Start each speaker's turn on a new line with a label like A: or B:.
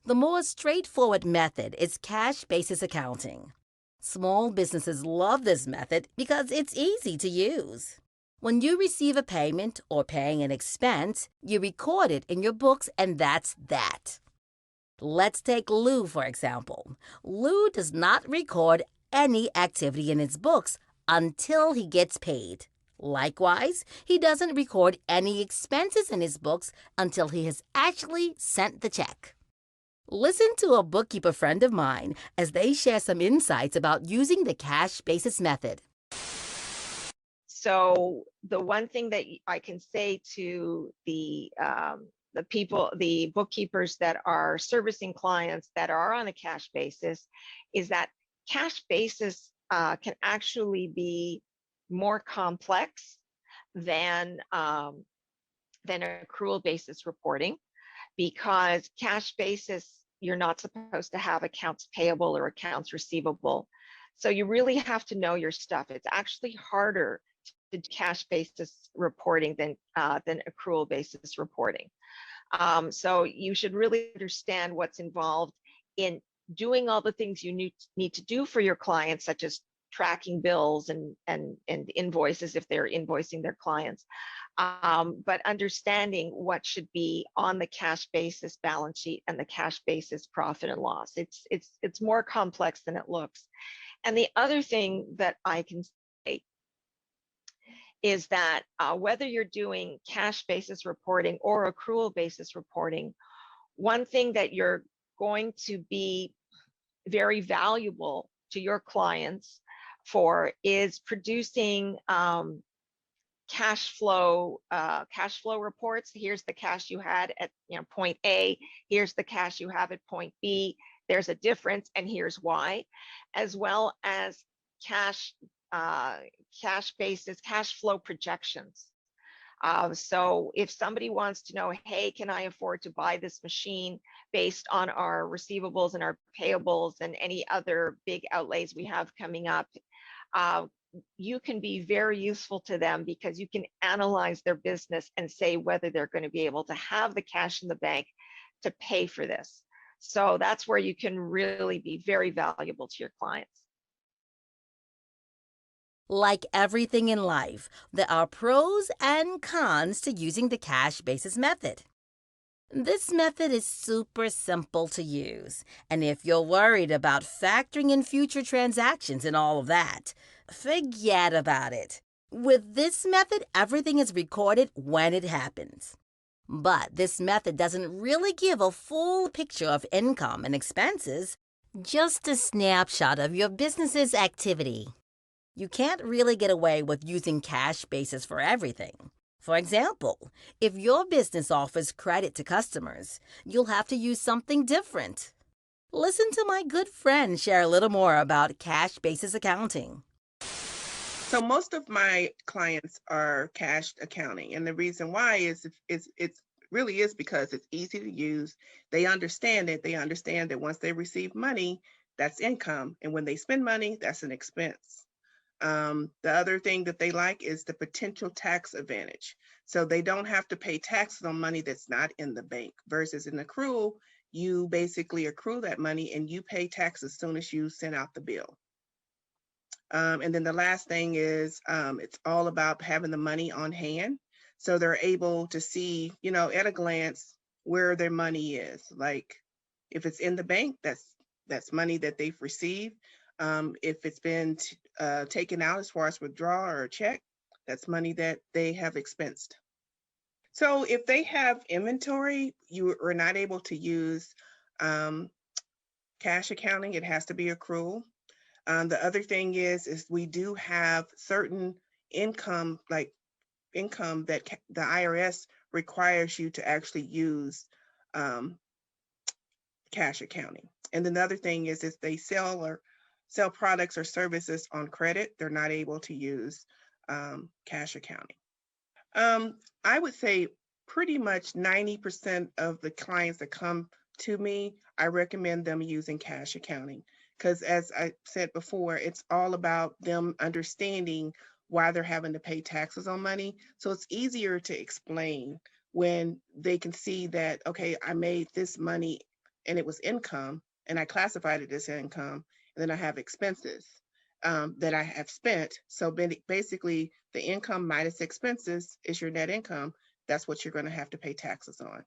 A: The more straightforward method is cash basis accounting. Small businesses love this method because it's easy to use. When you receive a payment or paying an expense, you record it in your books, and that's that. Let's take Lou, for example. Lou does not record any activity in his books until he gets paid. Likewise, he doesn't record any expenses in his books until he has actually sent the check. Listen to a bookkeeper friend of mine as they share some insights about using the cash basis method.
B: So the one thing that I can say to the people, the bookkeepers that are servicing clients that are on a cash basis, is that cash basis can actually be more complex than accrual basis reporting, because cash basis, you're not supposed to have accounts payable or accounts receivable. So you really have to know your stuff. It's actually harder to cash basis reporting than accrual basis reporting. So you should really understand what's involved in doing all the things you need to do for your clients, such as tracking bills and invoices if they're invoicing their clients. But understanding what should be on the cash basis balance sheet and the cash basis profit and loss. It's more complex than it looks. And the other thing that I can say is that whether you're doing cash basis reporting or accrual basis reporting, one thing that you're going to be very valuable to your clients for is producing cash flow reports. Here's the cash you had at point A. Here's the cash you have at point B. There's a difference, and here's why, as well as cash basis cash flow projections. So if somebody wants to know, hey, can I afford to buy this machine based on our receivables and our payables and any other big outlays we have coming up, you can be very useful to them because you can analyze their business and say whether they're going to be able to have the cash in the bank to pay for this. So that's where you can really be very valuable to your clients.
A: Like everything in life, there are pros and cons to using the cash basis method. This method is super simple to use, and if you're worried about factoring in future transactions and all of that, forget about it. With this method, everything is recorded when it happens. But this method doesn't really give a full picture of income and expenses, just a snapshot of your business's activity. You can't really get away with using cash basis for everything. For example, if your business offers credit to customers, you'll have to use something different. Listen to my good friend share a little more about cash basis accounting.
C: So most of my clients are cash accounting, and the reason why is it's really is because it's easy to use. They understand it. They understand that once they receive money, that's income, and when they spend money, that's an expense. The other thing that they like is the potential tax advantage. So they don't have to pay taxes on money that's not in the bank, versus an accrual, you basically accrue that money and you pay tax as soon as you send out the bill. And then the last thing is it's all about having the money on hand. So they're able to see, at a glance where their money is. Like if it's in the bank, that's money that they've received. If it's been taken out as far as withdrawal or a check, that's money that they have expensed. So if they have inventory, you are not able to use cash accounting. It has to be accrual. The other thing is we do have certain income, like income that the IRS requires you to actually use cash accounting. And then the other thing is if they sell products or services on credit, they're not able to use cash accounting. I would say pretty much 90% of the clients that come to me, I recommend them using cash accounting, because as I said before, it's all about them understanding why they're having to pay taxes on money. So it's easier to explain when they can see that, okay, I made this money and it was income, and I classified it as income, and then I have expenses that I have spent. So basically, the income minus expenses is your net income. That's what you're going to have to pay taxes on.